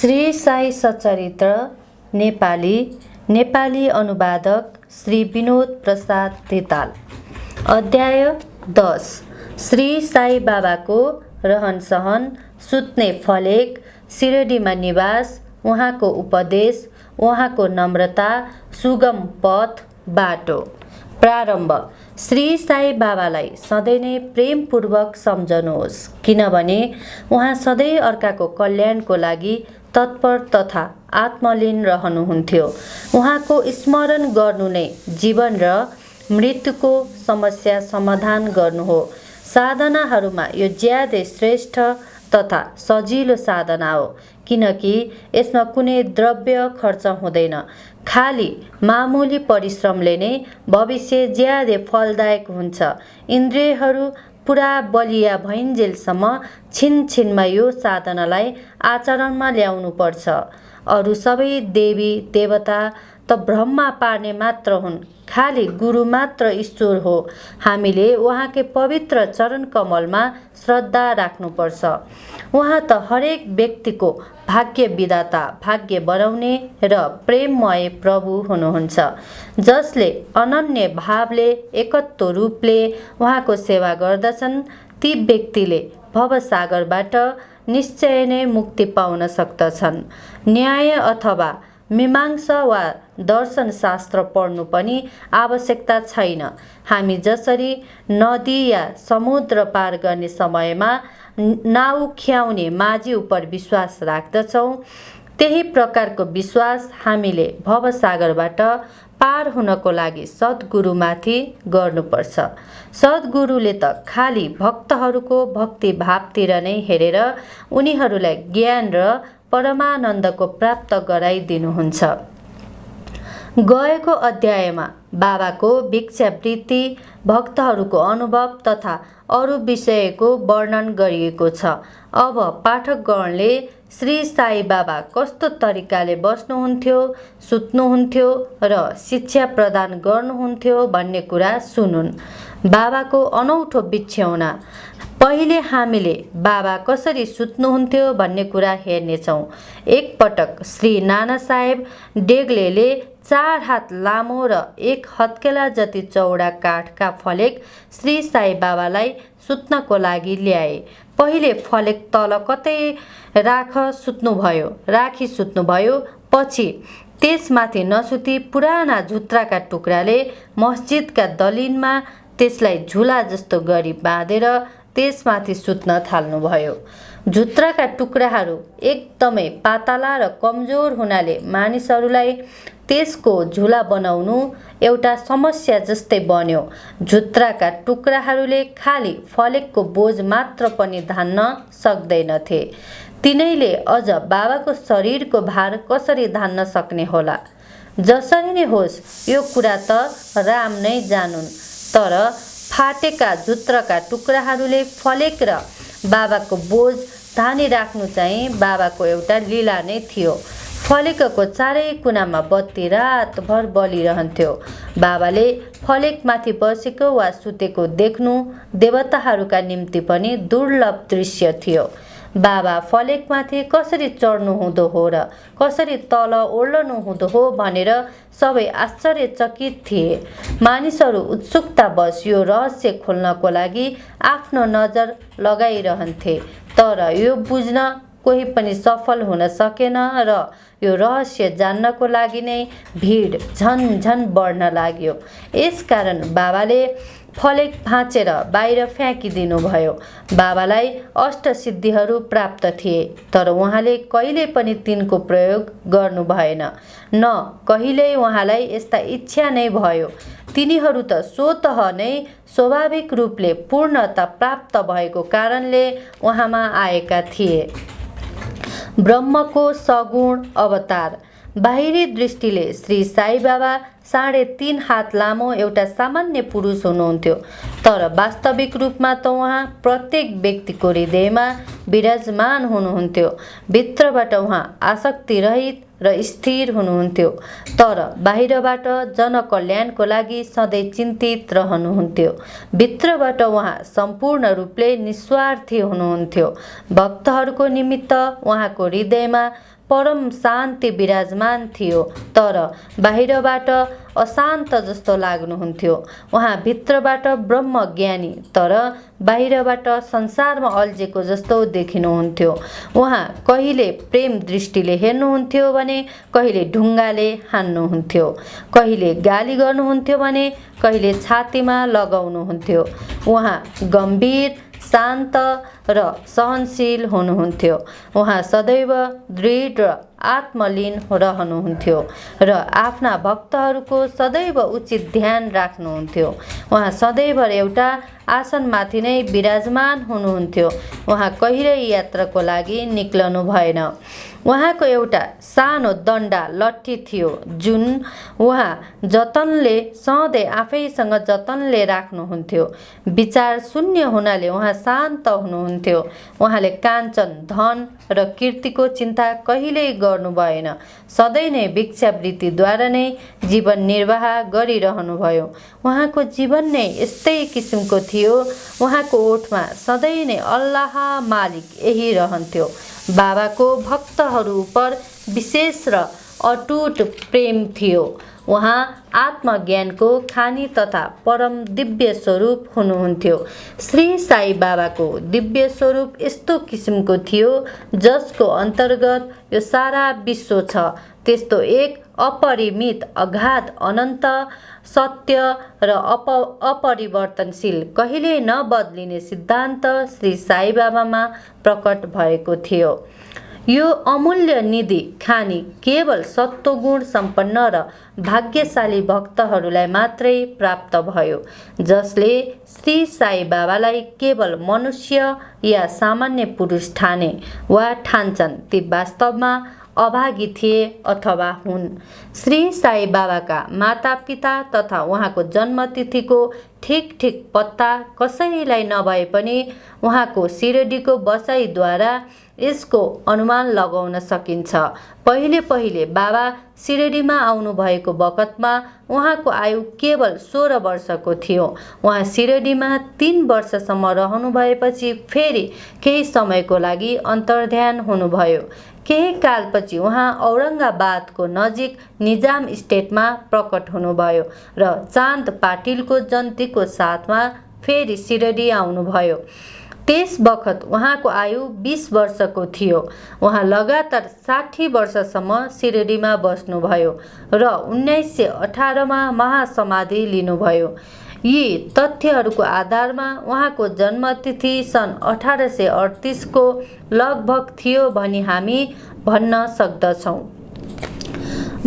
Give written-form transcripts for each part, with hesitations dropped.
श्री साई सच्चरित्र नेपाली अनुवादक श्री विनोद प्रसाद तेताल। अध्याय 10। श्री साई बाबाको रहन सहन, सुत्ने फलेक, सिरडीमा निवास, उहाँको उपदेश, उहाँको नम्रता, सुगम पथ बाटो। प्रारम्भ। श्री साई बाबालाई सधैँ नै प्रेमपूर्वक सम्झनुहोस्, किनभने उहाँ सधैँ अर्काको कल्याणको लागि तत्पर तथा आत्मलीन रहनुहुन्थ्यो। उहाँको स्मरण गर्नु नै जीवन र मृत्युको समस्या समाधान गर्नु हो। साधनाहरूमा यो ज्यादै श्रेष्ठ तथा सजिलो साधना हो, किनकि यसमा कुनै द्रव्य खर्च हुँदैन। खाली मामुली परिश्रमले नै भविष्य ज्यादै फलदायक हुन्छ। इन्द्रियहरू पुरा बलिया भइन्जेलसम्म छिनछिनमा यो साधनालाई आचरणमा ल्याउनु पर्छ। अरू सबै देवी देवता त भ्रममा पार्ने मात्र हुन्, खाली गुरु मात्र ईश्वर हो। हामीले उहाँकै पवित्र चरण कमलमा श्रद्धा राख्नुपर्छ। उहाँ त हरेक व्यक्तिको भाग्य विधाता, भाग्य बनाउने र प्रेममय प्रभु हुनुहुन्छ, जसले अनन्य भावले एकत्व रूपले उहाँको सेवा गर्दछन्। ती व्यक्तिले भवसागरबाट निश्चय नै मुक्ति पाउन सक्दछन्। न्याय अथवा मीमांसा वा दर्शन शास्त्र पढ्नु पनि आवश्यकता छैन। हामी जसरी नदी या समुद्र पार गर्ने समयमा नाउ ख्याउने माझी उप विश्वास राख्दछौँ, त्यही प्रकारको विश्वास हामीले भवसागरबाट पार हुनको लागि सद्गुरुमाथि गर्नुपर्छ। सद्गुरुले त खाली भक्तहरूको भक्ति भावतिर नै हेरेर उनीहरूलाई ज्ञान र परमानन्दको प्राप्त गराइदिनुहुन्छ। गएको अध्यायमा बाबाको भिक्षावृत्ति, भक्तहरूको अनुभव तथा अरू विषयको वर्णन गरिएको छ। अब पाठकगणले श्री साई बाबा कस्तो तरिकाले बस्नुहुन्थ्यो, सुत्नुहुन्थ्यो र शिक्षा प्रदान गर्नुहुन्थ्यो भन्ने कुरा सुनुन्। बाबाको अनौठो बिछ्यौना। पहिले हामीले बाबा कसरी सुत्नुहुन्थ्यो भन्ने कुरा हेर्नेछौँ। एकपटक श्री नाना साहेब डेग्लेले 4 हात लामो र 1 हत्केला जति चौडा काठका फलेक श्री साई बाबालाई सुत्नको लागि ल्याए। पहिले फलेक तल कतै राखी सुत्नुभयो। पछि त्यसमाथि नसुती पुराना झुत्राका टुक्राले मस्जिदका दलिनमा त्यसलाई झुला जस्तो गरी बाँधेर त्यसमाथि सुत्न थाल्नुभयो। झुत्राका टुक्राहरू एकदमै पातला र कमजोर हुनाले मानिसहरूलाई त्यसको झुला बनाउनु एउटा समस्या जस्तै बन्यो। झुत्राका टुक्राहरूले खाली फलेकको बोझ मात्र पनि धान्न सक्दैनथे, तिनैले अझ बाबाको शरीरको भार कसरी धान्न सक्ने होला। जसरी नै होस्, यो कुरा त राम नै जानुन्, तर फाटेका झुत्रका टुक्राहरूले फलेक र बाबाको बोझ धानिराख्नु चाहिँ बाबाको एउटा लीला नै थियो। फलेकको चारै कुनामा बत्ती रातभर बलिरहन्थ्यो। बाबाले फलेकमाथि बसेको वा सुतेको देख्नु देवताहरूका निम्ति पनि दुर्लभ दृश्य थियो। बाबा फलेकमाथि कसरी चढ्नु हुँदो हो र कसरी तल ओर्लनु हुँदो हो भनेर सबै आश्चर्यचकित थिए। मानिसहरू उत्सुकतावश यो रहस्य खोल्नको लागि आफ्नो नजर लगाइरहन्थे, तर यो बुझ्न कोही पनि सफल हुन सकेन र यो रहस्य जान्नको लागि नै भिड झन बढ्न लाग्यो। यसकारण बाबाले फलेक भाँचेर बाहिर फ्याँकिदिनु भयो। बाबालाई अष्टसिद्धिहरू प्राप्त थिए, तर उहाँले कहिल्यै पनि तिनको प्रयोग गर्नु भएन, न कहिल्यै उहाँलाई यस्ता इच्छा नै भयो। तिनीहरू त स्वतः नै स्वाभाविक रूपले पूर्णता प्राप्त भएको कारणले उहाँमा आएका थिए। ब्रह्मको सगुण अवतार। बाहिरी दृष्टिले श्री साई बाबा 3.5 हात लामो एउटा सामान्य पुरुष हुनुहुन्थ्यो, तर वास्तविक रूपमा त उहाँ प्रत्येक व्यक्तिको हृदयमा विराजमान हुनुहुन्थ्यो। भित्रबाट उहाँ आसक्तिरहित र स्थिर हुनुहुन्थ्यो, तर बाहिरबाट जनकल्याणको लागि सधैँ चिन्तित रहनुहुन्थ्यो। भित्रबाट उहाँ सम्पूर्ण रूपले निस्वार्थी हुनुहुन्थ्यो। भक्तहरूको निमित्त उहाँको हृदयमा परम शान्ति विराजमान थियो, तर बाहिरबाट अशान्त जस्तो लाग्नुहुन्थ्यो। उहाँ भित्रबाट ब्रह्मज्ञानी तर बाहिरबाट संसारमा अल्झेको जस्तो देखिनुहुन्थ्यो। उहाँ कहिले प्रेम दृष्टिले हेर्नुहुन्थ्यो भने कहिले ढुङ्गाले हान्नुहुन्थ्यो, कहिले गाली गर्नुहुन्थ्यो भने कहिले छातीमा लगाउनुहुन्थ्यो। उहाँ गम्भीर, शान्त र सहनशील हुनुहुन्थ्यो। उहाँ सदैव दृढ र आत्मलीन रहनुहुन्थ्यो र आफ्ना भक्तहरूको सदैव उचित ध्यान राख्नुहुन्थ्यो। उहाँ सदैव एउटा आसनमाथि नै विराजमान हुनुहुन्थ्यो। उहाँ कहिल्यै यात्राको लागि निक्लनु भएन। उहाँको एउटा सानो दण्डा लट्ठी थियो जुन उहाँ जतनले सधैँ आफैसँग जतनले राख्नुहुन्थ्यो। विचार शून्य हुनाले उहाँ शान्त हुनुहुन्थ्यो। उहाँले काञ्चन, धन र कीर्तिको चिन्ता कहिल्यै गर्नु भएन। सधैँ नै भिक्षावृत्तिद्वारा नै जीवन निर्वाह गरिरहनुभयो। उहाँको जीवन नै यस्तै किसिमको थियो। उहाँको ओठमा सधैँ नै अल्लाह मालिक यही रहन्थ्यो। बाबाको भक्तहरू उप विशेष र अटुट प्रेम थियो। उहाँ आत्मज्ञानको खानी तथा परम दिव्य स्वरूप हुनुहुन्थ्यो। श्री साई बाबाको दिव्य स्वरूप यस्तो किसिमको थियो जसको अन्तर्गत यो सारा विश्व छ। त्यस्तो एक अपरिमित, अगाध, अनन्त, सत्य र अपरिवर्तनशील, कहिल्यै नबदलिने सिद्धान्त श्री साई बाबामा प्रकट भएको थियो। यो अमूल्य निधि खानी केवल सत्वगुण सम्पन्न र भाग्यशाली भक्तहरूलाई मात्रै प्राप्त भयो, जसले श्री साई बाबालाई केवल मनुष्य या सामान्य पुरुष ठाने वा ठान्छन् ती वास्तवमा अभागी थिए अथवा हुन्। श्री साई बाबाका मातापिता तथा उहाँको जन्मतिथिको ठिक ठिक पत्ता कसैलाई नभए पनि उहाँको शिरडीको बसाइद्वारा यसको अनुमान लगाउन सकिन्छ। पहिले पहिले बाबा शिरडीमा आउनुभएको बखतमा उहाँको आयु केवल 16 वर्षको थियो। उहाँ शिरडीमा 3 वर्षसम्म रहनु भएपछि फेरि केही समयको लागि अन्तर्ध्यान हुनुभयो। केही कालपछि उहाँ औरङ्गाबादको नजिक निजाम स्टेटमा प्रकट हुनुभयो र चाँद पाटिलको जन्तीको साथमा फेरि शिरडी आउनुभयो। त्यस बखत उहाँको आयु 20 वर्षको थियो। उहाँ लगातार 60 वर्षसम्म शिरडीमा बस्नुभयो र 1918 मा महासमाधि लिनुभयो। यी तथ्यहरूको आधारमा उहाँको जन्मतिथि सन् 1838 को लगभग थियो भनी हामी भन्न सक्दछौँ।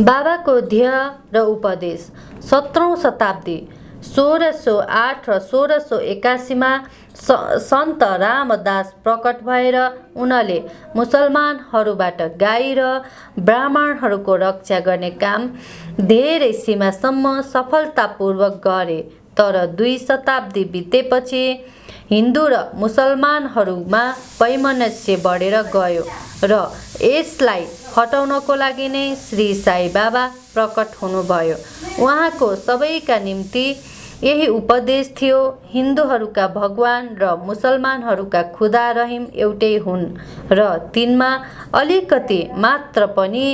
बाबाको ध्येय र उपदेश 17औं शताब्दी 1608 र 1681 मा सन्त रामदास प्रकट भएर उनले मुसलमानहरूबाट गाई र ब्राह्मणहरूको रक्षा गर्ने काम धेरै सीमासम्म सफलतापूर्वक गरे। तर 2 शताब्दी बितेपछि हिन्दू र मुसलमानहरूमा वैमनस्य बढेर गयो र यसलाई हटाउनको लागि नै श्री साई बाबा प्रकट हुनुभयो। उहाँको सबैका निम्ति यही उपदेश थियो, हिन्दूहरूका भगवान र मुसलमानहरूका खुदा रहिम एउटै हुन् र तिनमा अलिकति मात्र पनि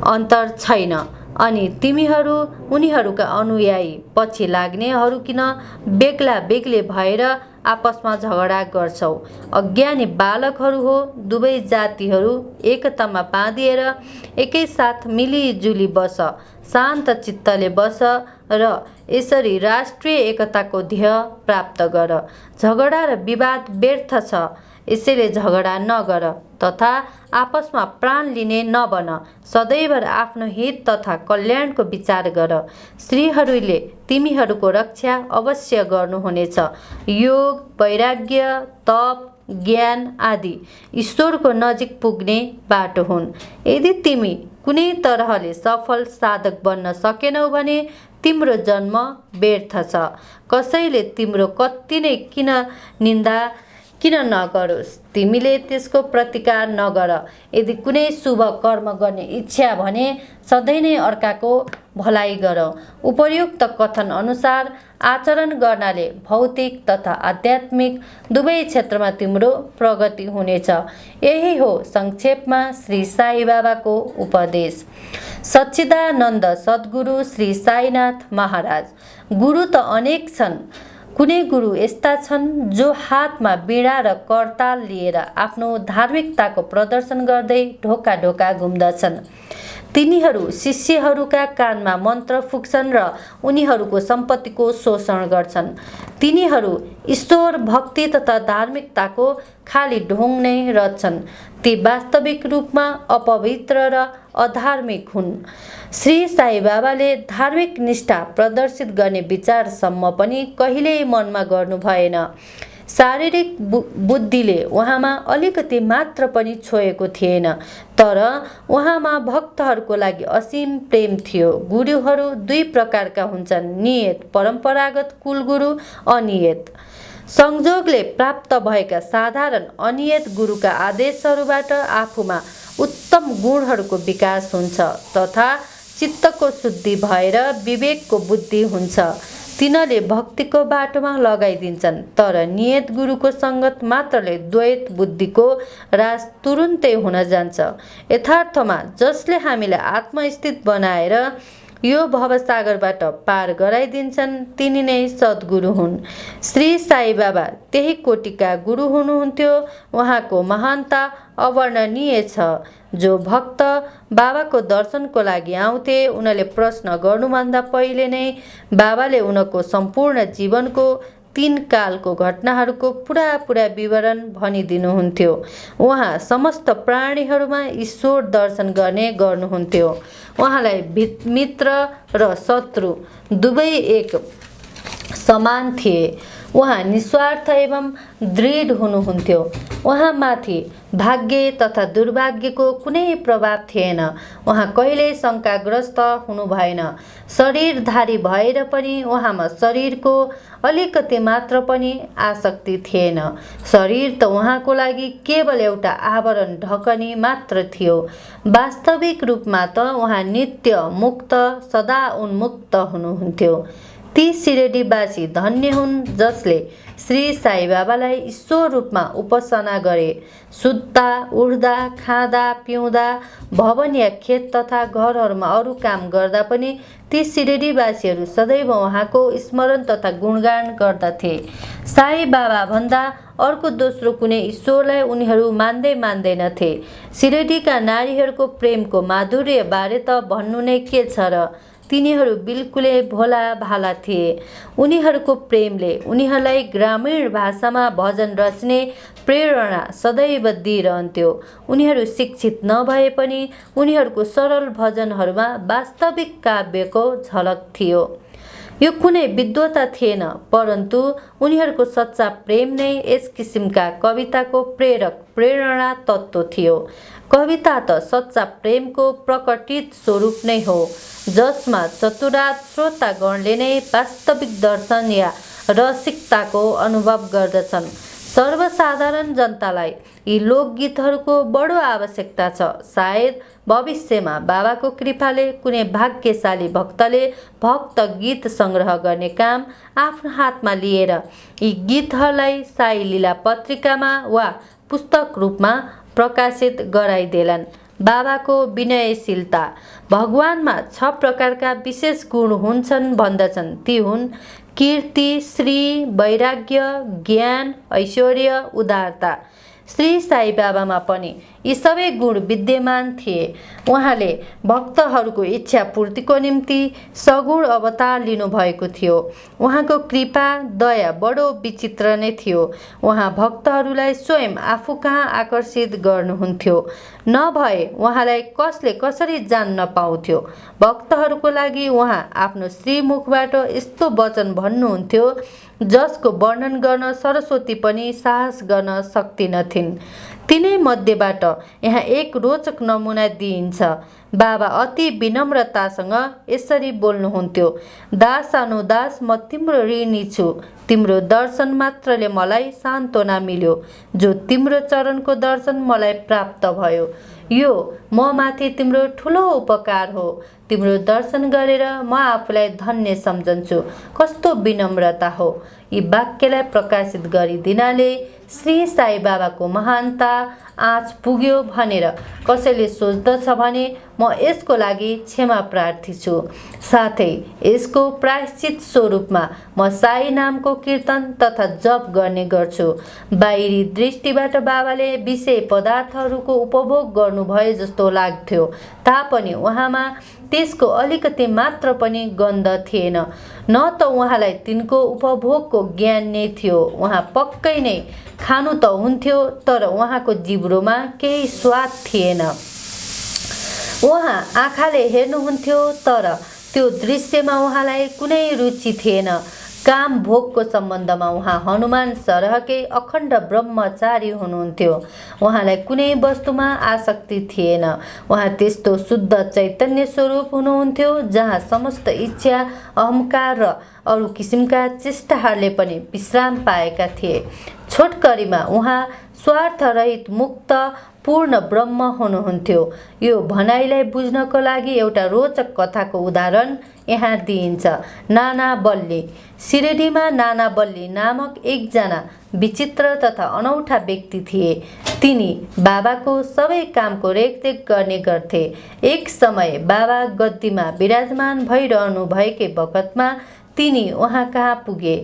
अन्तर छैन, अनि तिमीहरू उनीहरूका अनुयायी पछि लाग्नेहरू किन बेग्ला बेग्लै भएर आपसमा झगडा गर्छौ? अज्ञानी बालकहरू हो। दुवै जातिहरू एकतामा बाँधिएर एकैसाथ मिलिजुली बस, शान्त चित्तले बस र यसरी राष्ट्रिय एकताको ध्येय प्राप्त गर। झगडा र विवाद व्यर्थ छ, यसैले झगडा नगर तथा आपसमा प्राण लिने नबन। सदैव आफ्नो हित तथा कल्याणको विचार गर। श्रीहरूले तिमीहरूको रक्षा अवश्य गर्नुहुनेछ। योग, वैराग्य, तप, ज्ञान आदि ईश्वरको नजिक पुग्ने बाटो हुन्। यदि तिमी कुनै तरहले सफल साधक बन्न सकेनौ भने तिम्रो जन्म व्यर्थ छ। कसैले तिम्रो कति नै किन निन्दा किन नगरोस्? तिमीले त्यसको प्रतिकार नगर। यदि कुनै शुभ कर्म गर्ने इच्छा भने सधैँ नै अर्काको भलाइ गर। उपर्युक्त कथन अनुसार आचरण गर्नाले भौतिक तथा आध्यात्मिक दुवै क्षेत्रमा तिम्रो प्रगति हुनेछ। यही हो संक्षेपमा श्री साई बाबाको उपदेश। सच्चिदानन्द सद्गुरु श्री साईनाथ महाराज। गुरु त अनेक छन्। कुनै गुरु यस्ता छन् जो हातमा बीडा र करताल लिएर आफ्नो धार्मिकताको प्रदर्शन गर्दै ढोका ढोका घुम्दछन्। तिनीहरू शिष्यहरूका कानमा मन्त्र फुक्छन् र उनीहरूको सम्पत्तिको शोषण गर्छन्। तिनीहरू ईश्वर भक्ति तथा धार्मिकताको खाली ढोङ नै रच्छन्। ती वास्तविक रूपमा अपवित्र र अधार्मिक हुन्। श्री साई बाबाले धार्मिक निष्ठा प्रदर्शित गर्ने विचारसम्म पनि कहिल्यै मनमा गर्नु भएन। शारीरिक बुद्धिले उहाँमा अलिकति मात्र पनि छोएको थिएन, तर उहाँमा भक्तहरूको लागि असीम प्रेम थियो। गुरुहरू दुई प्रकारका हुन्छन्, नियत परम्परागत कुलगुरु, अनियत संजोगले प्राप्त भएका। साधारण अनियत गुरुका आदेशहरूबाट आफूमा उत्तम गुणहरूको विकास हुन्छ तथा चित्तको शुद्धि भएर विवेकको बुद्धि हुन्छ। तिनले भक्तिको बाटोमा लगाइदिन्छन्, तर नियत गुरुको सङ्गत मात्रले द्वैत बुद्धिको ह्रास तुरुन्तै हुन जान्छ। यथार्थमा जसले हामीलाई आत्मस्थित बनाएर यो भवसागरबाट पार गराइदिन्छन् तिनी नै सद्गुरु हुन्। श्री साई बाबा त्यही कोटिका गुरु हुनुहुन्थ्यो। उहाँको महानता अवर्णनीय छ। जो भक्त बाबाको दर्शनको लागि आउँथे उनले प्रश्न गर्नुभन्दा पहिले नै बाबाले उनको सम्पूर्ण जीवनको 3 कालको घटनाहरूको पुरा विवरण भनिदिनुहुन्थ्यो। उहाँ समस्त प्राणीहरूमा ईश्वर दर्शन गर्ने गर्नुहुन्थ्यो। उहाँलाई मित्र र शत्रु दुवै एक समान थिए। उहाँ निस्वार्थ एवं दृढ हुनुहुन्थ्यो। उहाँमाथि भाग्य तथा दुर्भाग्यको कुनै प्रभाव थिएन। उहाँ कहिल्यै शङ्काग्रस्त हुनु भएन। शरीरधारी भएर पनि उहाँमा शरीरको अलिकति मात्र पनि आसक्ति थिएन। शरीर त उहाँको लागि केवल एउटा आवरण ढकनी मात्र थियो। वास्तविक रूपमा त उहाँ नित्य मुक्त सदा उन्मुक्त हुनुहुन्थ्यो। ती शिरडीवासी धन्य हुन् जसले श्री साई बाबालाई ईश्वर रूपमा उपासना गरे। सुत्दा उठ्दा खाँदा पिउँदा भवन या खेत तथा घरहरूमा अरू काम गर्दा पनि ती शिरडीवासीहरू सदैव उहाँको स्मरण तथा गुणगान गर्दथे। साई बाबा भन्दा अर्को दोस्रो कुनै ईश्वरलाई उनीहरू मान्दैनथे। शिरडीका नारीहरूको प्रेमको माधुर्य बारे त भन्नु नै के छ र। तिनीहरू बिल्कुलै भोला भाला थिए। उनीहरूको प्रेमले उनीहरूलाई ग्रामीण भाषामा भजन रच्ने प्रेरणा सदैव दिइरहन्थ्यो। उनीहरू शिक्षित नभए पनि उनीहरूको सरल भजनहरूमा वास्तविक काव्यको झलक थियो। यो कुनै विद्वता थिएन, परन्तु उनीहरूको सच्चा प्रेम नै यस किसिमका कविताको प्रेरक प्रेरणा तत्त्व थियो। कविता त सच्चा प्रेमको प्रकटित स्वरूप नै हो, जसमा चतुरात श्रोतागणले नै वास्तविक दर्शन या रसिकताको अनुभव गर्दछन्। सर्वसाधारण जनतालाई यी लोकगीतहरूको बडो आवश्यकता छ। सायद भविष्यमा बाबाको कृपाले कुनै भाग्यशाली भक्तले भक्त गीत सङ्ग्रह गर्ने काम आफ्नो हातमा लिएर यी गीतहरूलाई साई लीला पत्रिकामा वा पुस्तक रूपमा प्रकाशित गराइदेलान्। बाबाको विनयशीलता। भगवानमा 6 प्रकारका विशेष गुण हुन्छन् भन्दछन्। ती हुन् कीर्ति, श्री, वैराग्य, ज्ञान, ऐश्वर्य, उदारता। श्री साई बाबामा पनि यी सबै गुण विद्यमान थिए। उहाँले भक्तहरूको इच्छा पूर्तिको निम्ति सगुण अवतार लिनुभएको थियो। उहाँको कृपा दया बडो विचित्र नै थियो। उहाँ भक्तहरूलाई स्वयं आफू कहाँ आकर्षित गर्नुहुन्थ्यो। नभए उहाँलाई कसले कसरी जान्न पाउँथ्यो। भक्तहरूको लागि उहाँ आफ्नो श्रीमुखबाट यस्तो वचन भन्नुहुन्थ्यो जसको वर्णन गर्न सरस्वती पनि साहस गर्न सक्दिनथिन्। तिनै मध्येबाट यहाँ एक रोचक नमुना दिइन्छ। बाबा अति विनम्रतासँग यसरी बोल्नुहुन्थ्यो, दासानुदास म तिम्रो ऋणी छु। तिम्रो दर्शन मात्रले मलाई सान्त्वना मिल्यो। जो तिम्रो चरणको दर्शन मलाई प्राप्त भयो, यो म माथि तिम्रो ठुलो उपकार हो। तिम्रो दर्शन गरेर म आफूलाई धन्य सम्झन्छु। कस्तो विनम्रता हो। यी वाक्यलाई प्रकाशित गरिदिनाले श्री साई बाबाको महानता आँच पुग्यो भनेर कसैले सोच्दछ भने म यसको लागि क्षमा प्रार्थी छु। साथै यसको प्रायश्चित स्वरूपमा म साई नामको कीर्तन तथा जप गर्ने गर्छु। बाहिरी दृष्टिबाट बाबाले विषय पदार्थहरूको उपभोग गर्नुभए जस्तो लाग्थ्यो तापनि उहाँमा त्यसको अलिकति मात्र पनि गन्ध थिएन। न त उहाँलाई तिनको उपभोगको ज्ञान नै थियो। उहाँ पक्कै नै खानु त हुन्थ्यो तर उहाँको जिब्रोमा केही स्वाद थिएन। उहाँ आँखाले हेर्नुहुन्थ्यो तर त्यो दृश्यमा उहाँलाई कुनै रुचि थिएन। काम भोगको सम्बन्धमा उहाँ हनुमान सरहकै अखण्ड ब्रह्मचारी हुनुहुन्थ्यो। उहाँलाई कुनै वस्तुमा आसक्ति थिएन। उहाँ त्यस्तो शुद्ध चैतन्य स्वरूप हुनुहुन्थ्यो जहाँ समस्त इच्छा, अहङ्कार र अरू किसिमका चेष्टाहरूले पनि विश्राम पाएका थिए। छोटकरीमा उहाँ स्वार्थरहित मुक्त पूर्ण ब्रह्म हुनुहुन्थ्यो। यो भनाइलाई बुझ्नको लागि एउटा रोचक कथाको उदाहरण यहाँ दिइन्छ। नाना बल्ली। सिरडीमा नाना बल्ली नामक एकजना विचित्र तथा अनौठा व्यक्ति थिए। तिनी बाबाको सबै कामको रेखदेख गर्ने गर्थे। एक समय बाबा गद्दीमा विराजमान भइरहनु भएकै बखतमा तिनी उहाँ कहाँ पुगे।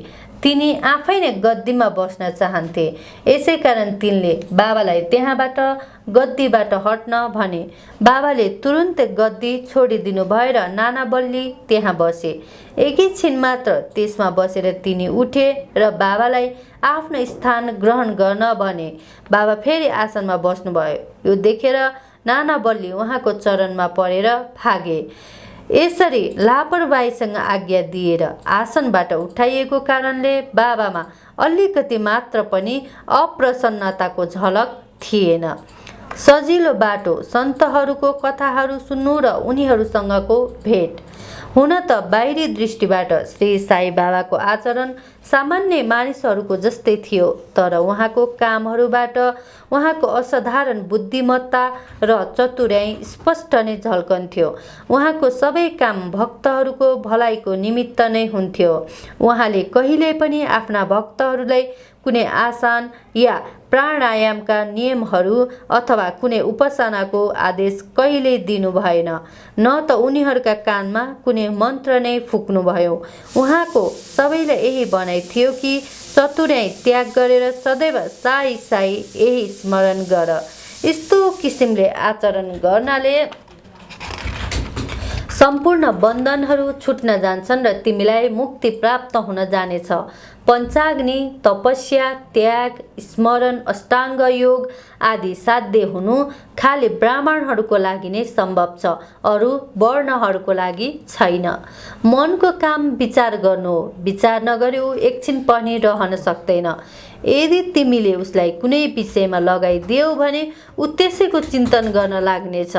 तिनी आफै नै गद्दीमा बस्न चाहन्थे। यसै कारण तिनले बाबालाई त्यहाँबाट गद्दीबाट हट्न भने। बाबाले तुरुन्तै गद्दी छोडिदिनु भएर नाना बल्ली त्यहाँ बसे। एकैछिन मात्र त्यसमा बसेर तिनी उठे र बाबालाई आफ्नो स्थान ग्रहण गर्न भने। बाबा फेरि आसनमा बस्नुभयो। यो देखेर नाना बल्ली उहाँको चरणमा परेर भागे। यसरी लापरवाहीसँग आज्ञा दिएर आसनबाट उठाइएको कारणले बाबामा अलिकति मात्र पनि अप्रसन्नताको झलक थिएन। सजिलो बाटो सन्तहरूको कथाहरू सुन्नु र उनीहरूसँगको भेट। हुन त बाहिरी दृष्टिबाट श्री साई बाबाको आचरण सामान्य मानिसहरूको जस्तै थियो तर उहाँको कामहरूबाट उहाँको असाधारण बुद्धिमत्ता र चतुर्याई स्पष्ट नै झल्कन्थ्यो। उहाँको सबै काम भक्तहरूको भलाइको निमित्त नै हुन्थ्यो। उहाँले कहिल्यै पनि आफ्ना भक्तहरूलाई कुनै आसन या प्राणायामका नियमहरू अथवा कुनै उपासनाको आदेश कहिल्यै दिनु भएन। न त उनीहरूका कानमा कुनै मन्त्र नै फुक्नुभयो। उहाँको सबैलाई यही भनाइ थियो कि चतुर्याई त्याग गरेर सदैव साई साई यही स्मरण गर। यस्तो किसिमले आचरण गर्नाले सम्पूर्ण बन्धनहरू छुट्न जान्छन् र तिमीलाई मुक्ति प्राप्त हुन जानेछ। पञ्चाग्नि, तपस्या, त्याग, स्मरण, अष्टाङ्ग योग आदि साध्य हुनु खाली ब्राह्मणहरूको लागि नै सम्भव छ, अरू वर्णहरूको लागि छैन। मनको काम विचार गर्नु हो। विचार नगरी ऊ एकछिन पनि रहन सक्दैन। यदि तिमीले उसलाई कुनै विषयमा लगाइदियौ भने ऊ त्यसैको चिन्तन गर्न लाग्नेछ।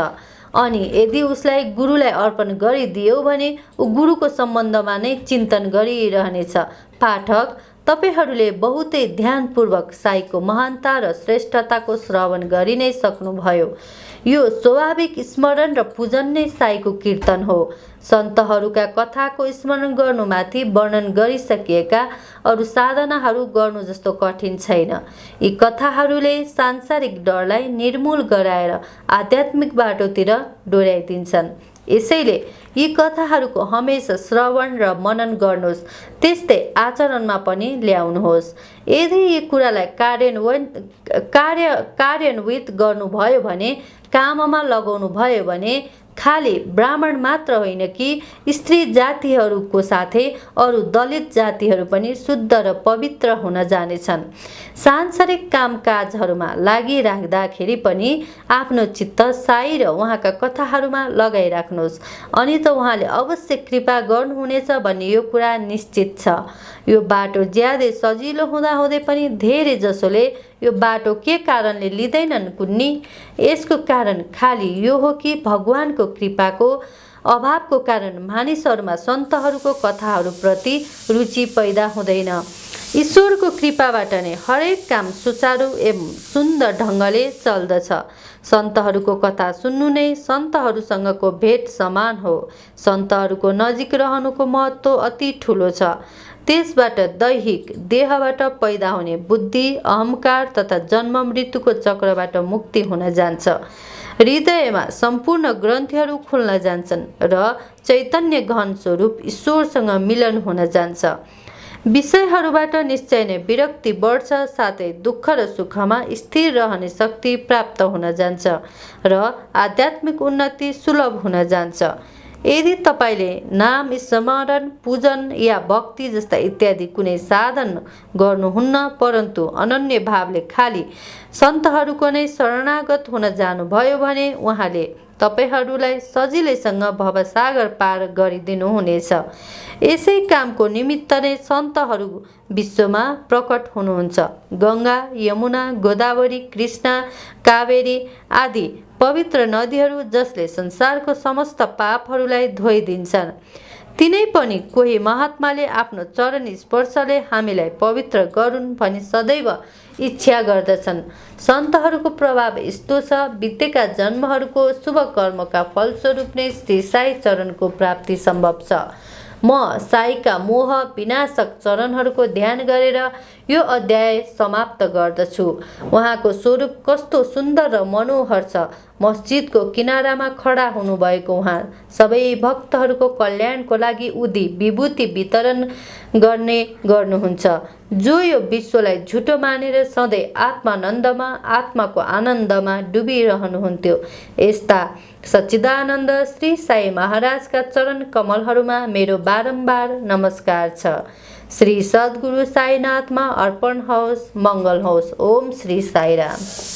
अनि यदि उसलाई गुरुलाई अर्पण गरिदियौ भने ऊ गुरुको सम्बन्धमा नै चिन्तन गरिरहनेछ। पाठक, तपाईहरूले बहुतै ध्यानपूर्वक साईको महानता र श्रेष्ठताको श्रवण गरि नै सक्नुभयो। यो स्वाभाविक स्मरण र पूजन नै साईको कीर्तन हो। सन्तहरूका कथाको स्मरण गर्नुमाथि वर्णन गरिसकिएका अरू साधनाहरू गर्नु जस्तो कठिन छैन। यी कथाहरूले सांसारिक डरलाई निर्मूल गराएर आध्यात्मिक बाटोतिर डोर्याइदिन्छन्। यसैले यी कथाहरूको हमेसा श्रवण र मनन गर्नुहोस्, त्यस्तै आचरणमा पनि ल्याउनुहोस्। यदि यी कुरालाई कार्यान्वित गर्नुभयो भने, काममा लगाउनु भयो भने खाली ब्राह्मण मात्र होइन कि स्त्री जातिहरूको साथै अरू दलित जातिहरू पनि शुद्ध र पवित्र हुन जानेछन्। सांसारिक कामकाजहरूमा लागिराख्दाखेरि पनि आफ्नो चित्त साई र उहाँका कथाहरूमा लगाइराख्नुहोस्, अनि त उहाँले अवश्य कृपा गर्नुहुनेछ भन्ने यो कुरा निश्चित छ। यो बाटो ज्यादै सजिलो हुँदाहुँदै पनि धेरै जसोले यो बाटो के कारणले लिँदैनन् कुन्नी? यसको कारण खाली यो हो कि भगवानको कृपाको अभावको कारण मानिसहरूमा सन्तहरूको कथाहरूप्रति रुचि पैदा हुँदैन। ईश्वरको कृपाबाट नै हरेक काम सुचारू एवं सुन्दर ढङ्गले चल्दछ। सन्तहरूको कथा सुन्नु नै सन्तहरूसँगको भेट समान हो। सन्तहरूको नजिक रहनुको महत्त्व अति ठुलो छ। त्यसबाट दैहिक देहबाट पैदा हुने बुद्धि, अहङ्कार तथा जन्म मृत्युको चक्रबाट मुक्ति हुन जान्छ। हृदयमा सम्पूर्ण ग्रन्थीहरू खुल्न जान्छन् र चैतन्य गहन स्वरूप ईश्वरसँग मिलन हुन जान्छ। विषयहरूबाट निश्चय नै विरक्ति बढ्छ, साथै दुःख र सुखमा स्थिर रहने शक्ति प्राप्त हुन जान्छ र आध्यात्मिक उन्नति सुलभ हुन जान्छ। यदि तपाईँले नाम स्मरण, पूजन या भक्ति जस्ता इत्यादि कुनै साधन गर्नुहुन्न, परन्तु अनन्य भावले खाली सन्तहरूको नै शरणागत हुन जानुभयो भने उहाँले तपाईँहरूलाई सजिलैसँग भवसागर पार गरिदिनुहुनेछ। यसै कामको निमित्त नै सन्तहरू विश्वमा प्रकट हुनुहुन्छ। गङ्गा, यमुना, गोदावरी, कृष्णा, कावेरी आदि पवित्र नदीहरू जसले संसारको समस्त पापहरूलाई धोइदिन्छन्, तिनै पनि कोही महात्माले आफ्नो चरण स्पर्शले हामीलाई पवित्र गरून् भनी सदैव इच्छा गर्दछन्। सन्तहरूको प्रभाव यस्तो छ, बितेका जन्महरूको शुभ कर्मका फलस्वरूप नै श्री साई चरणको प्राप्ति सम्भव छ। म साईका मोह विनाशक चरणहरूको ध्यान गरेर यो अध्याय समाप्त गर्दछु। उहाँको स्वरूप कस्तो सुन्दर र मनोहर छ। मस्जिदको किनारामा खडा हुनुभएको उहाँ सबै भक्तहरूको कल्याणको लागि उदी विभूति वितरण गर्नुहुन्छ। जो यो विश्वलाई झुटो मानेर सधैँ आत्मानन्दमा, आत्माको आनन्दमा डुबिरहनुहुन्थ्यो, यस्ता सच्चिदानन्द श्री साई महाराजका चरण कमलहरूमा मेरो बारम्बार नमस्कार छ। श्री सद्गुरु साईनाथमा अर्पण होस्, मङ्गल होस्। ओम श्री साईराम।